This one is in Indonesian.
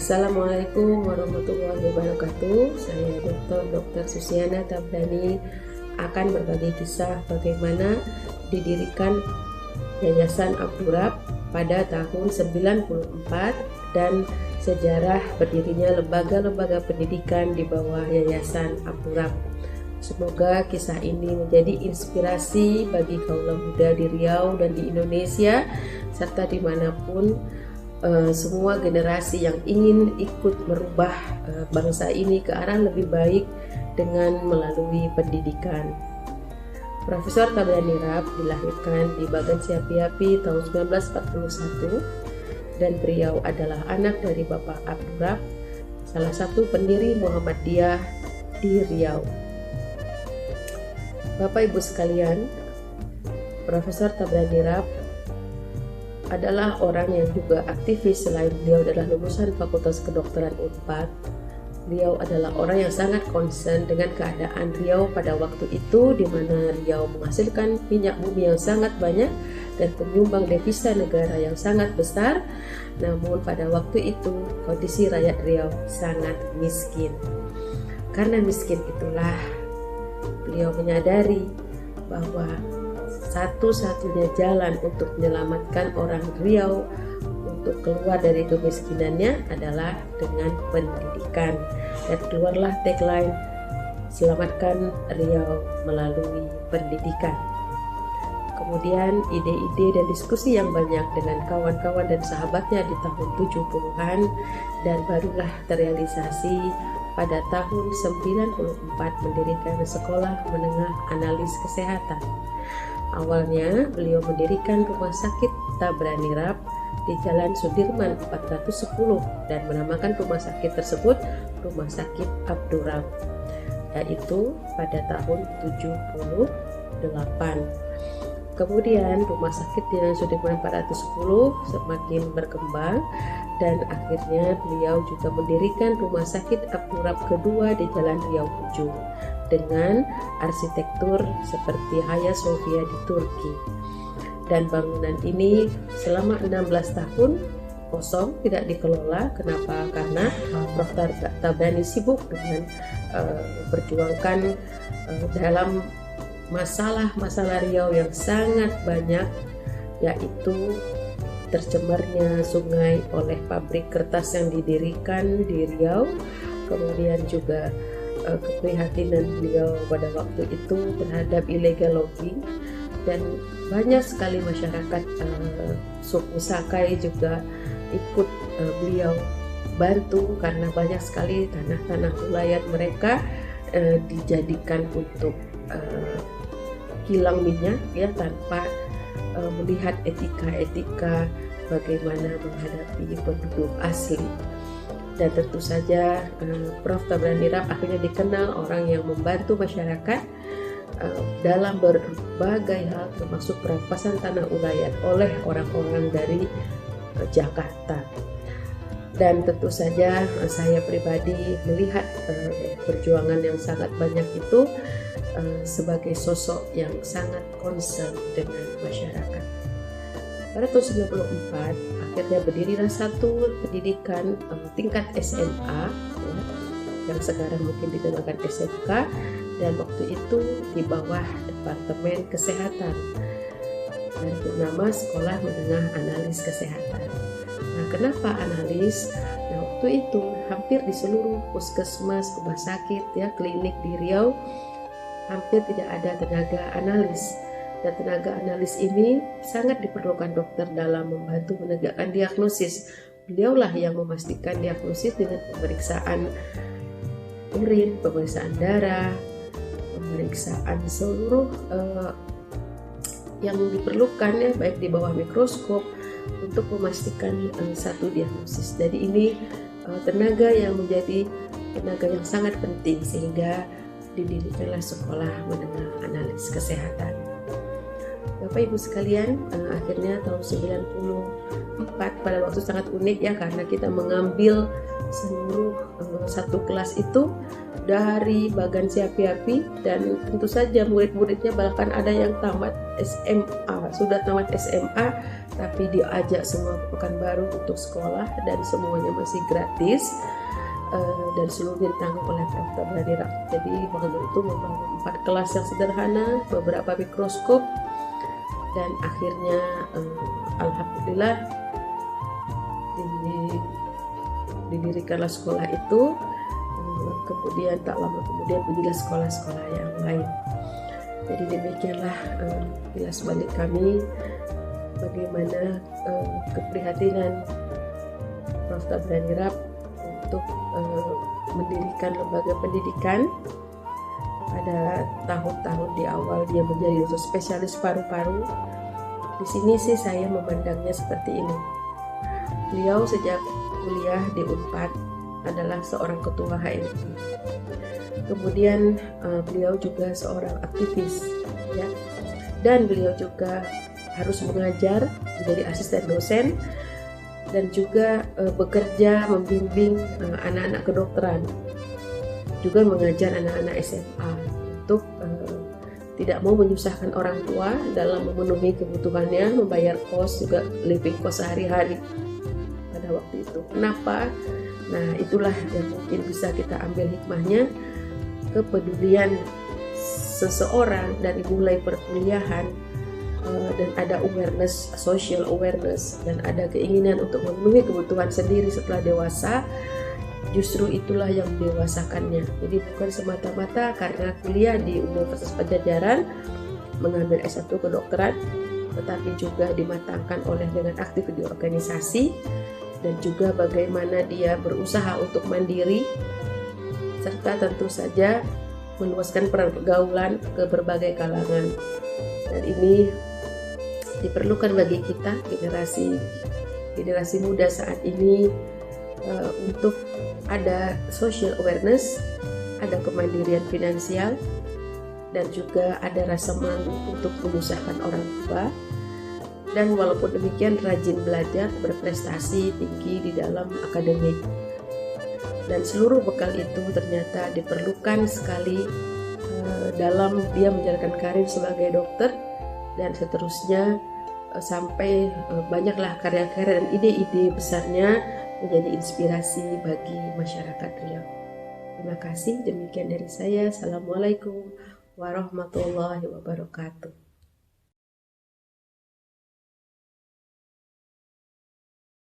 Assalamualaikum warahmatullahi wabarakatuh. Saya Dr. Susiana Tabrani akan berbagi kisah bagaimana didirikan Yayasan Abdurrab pada tahun 94 dan sejarah berdirinya lembaga-lembaga pendidikan di bawah Yayasan Abdurrab. Semoga kisah ini menjadi inspirasi bagi kaula muda di Riau dan di Indonesia serta dimanapun semua generasi yang ingin ikut merubah bangsa ini ke arah lebih baik dengan melalui pendidikan. Profesor Tabrani Rab dilahirkan di Bagan Siapi-Api tahun 1941 dan beliau adalah anak dari Bapak Abdurrab, salah satu pendiri Muhammadiyah di Riau. Bapak Ibu sekalian, Profesor Tabrani Rab adalah orang yang juga aktivis. Selain beliau adalah lulusan Fakultas Kedokteran Unpad, beliau adalah orang yang sangat concern dengan keadaan Riau pada waktu itu, di mana Riau menghasilkan minyak bumi yang sangat banyak dan penyumbang devisa negara yang sangat besar. Namun pada waktu itu kondisi rakyat Riau sangat miskin. Karena miskin itulah beliau menyadari bahwa satu-satunya jalan untuk menyelamatkan orang Riau untuk keluar dari kemiskinannya adalah dengan pendidikan. Dan keluarlah tagline "Selamatkan Riau melalui pendidikan". Kemudian ide-ide dan diskusi yang banyak dengan kawan-kawan dan sahabatnya di tahun 70-an, dan barulah terrealisasi pada tahun 94 mendirikan Sekolah Menengah Analis Kesehatan. Awalnya beliau mendirikan Rumah Sakit Tabrani Rab di Jalan Sudirman 410 dan menamakan rumah sakit tersebut Rumah Sakit Abdurrab, yaitu pada tahun 78. Kemudian Rumah Sakit di Jalan Sudirman 410 semakin berkembang dan akhirnya beliau juga mendirikan Rumah Sakit Abdurrab kedua di Jalan Riau Ujung dengan arsitektur seperti Hagia Sophia di Turki. Dan bangunan ini selama 16 tahun kosong, tidak dikelola. Kenapa? Karena Prof. Tabrani sibuk dengan memperjuangkan dalam masalah-masalah Riau yang sangat banyak, yaitu tercemarnya sungai oleh pabrik kertas yang didirikan di Riau, kemudian juga keprihatinan beliau pada waktu itu terhadap illegal logging, dan banyak sekali masyarakat suku Sakai juga ikut beliau bantu karena banyak sekali tanah-tanah wilayah mereka dijadikan untuk kilang minyak ya, tanpa melihat etika-etika bagaimana menghadapi penduduk asli. Dan tentu saja Prof. Tabrani Rab akhirnya dikenal orang yang membantu masyarakat dalam berbagai hal, termasuk perampasan tanah ulayat oleh orang-orang dari Jakarta. Dan tentu saja saya pribadi melihat perjuangan yang sangat banyak itu sebagai sosok yang sangat concern dengan masyarakat. Pada tahun 94 akhirnya berdirilah satu pendidikan tingkat SMA ya, yang sekarang mungkin dinamakan SMK, dan waktu itu di bawah Departemen Kesehatan dan bernama Sekolah Menengah Analis Kesehatan. Nah, kenapa analis? Nah, waktu itu hampir di seluruh puskesmas, rumah sakit ya, klinik di Riau hampir tidak ada tenaga analis. Dan tenaga analis ini sangat diperlukan dokter dalam membantu menegakkan diagnosis. Beliaulah yang memastikan diagnosis dengan pemeriksaan urin, pemeriksaan darah, pemeriksaan seluruh yang diperlukan ya, baik di bawah mikroskop untuk memastikan satu diagnosis. Jadi ini tenaga yang menjadi tenaga yang sangat penting, sehingga didirikanlah Sekolah Menengah Analis Kesehatan. Bapak Ibu sekalian, akhirnya tahun 94 pada waktu sangat unik ya, karena kita mengambil seluruh satu kelas itu dari bagan api-api, dan tentu saja murid-muridnya bahkan ada yang tamat SMA, sudah tamat SMA tapi diajak semua ke Pekanbaru untuk sekolah dan semuanya masih gratis, dan seluruhnya ditanggung oleh Prof. Tabrani Rap. Jadi waktu itu membangun 4 kelas yang sederhana, beberapa mikroskop, dan akhirnya alhamdulillah didirikanlah sekolah itu. Kemudian tak lama kemudian berdirilah sekolah-sekolah yang lain. Jadi demikianlah kilas balik kami bagaimana keprihatinan Prof. Tabrani Rap untuk mendirikan lembaga pendidikan. Pada tahun-tahun di awal dia menjadi dokter spesialis paru-paru. Di sini sih saya memandangnya seperti ini. Beliau sejak kuliah di Unpad adalah seorang ketua HMI. Kemudian beliau juga seorang aktivis, ya. Dan beliau juga harus mengajar, menjadi asisten dosen, dan juga bekerja membimbing anak-anak kedokteran, juga mengajar anak-anak SMA untuk tidak mau menyusahkan orang tua dalam memenuhi kebutuhannya, membayar kos, juga living cost sehari-hari pada waktu itu. Kenapa? Nah, itulah yang mungkin bisa kita ambil hikmahnya, kepedulian seseorang dari mulai perkuliahan, dan ada awareness, social awareness, dan ada keinginan untuk memenuhi kebutuhan sendiri setelah dewasa. Justru itulah yang mendewasakannya. Jadi bukan semata-mata karena kuliah di Universitas Padjadjaran mengambil S1 kedokteran, tetapi juga dimatangkan oleh dengan aktif di organisasi, dan juga bagaimana dia berusaha untuk mandiri, serta tentu saja meluaskan peran pergaulan ke berbagai kalangan. Dan ini diperlukan bagi kita generasi muda saat ini, untuk ada social awareness, ada kemandirian finansial, dan juga ada rasa malu untuk menyusahkan orang tua. Dan walaupun demikian rajin belajar, berprestasi tinggi di dalam akademik. Dan seluruh bekal itu ternyata diperlukan sekali dalam dia menjalankan karir sebagai dokter, dan seterusnya sampai banyaklah karya-karya dan ide-ide besarnya menjadi inspirasi bagi masyarakat Riau. Terima kasih, demikian dari saya. Assalamualaikum warahmatullahi wabarakatuh.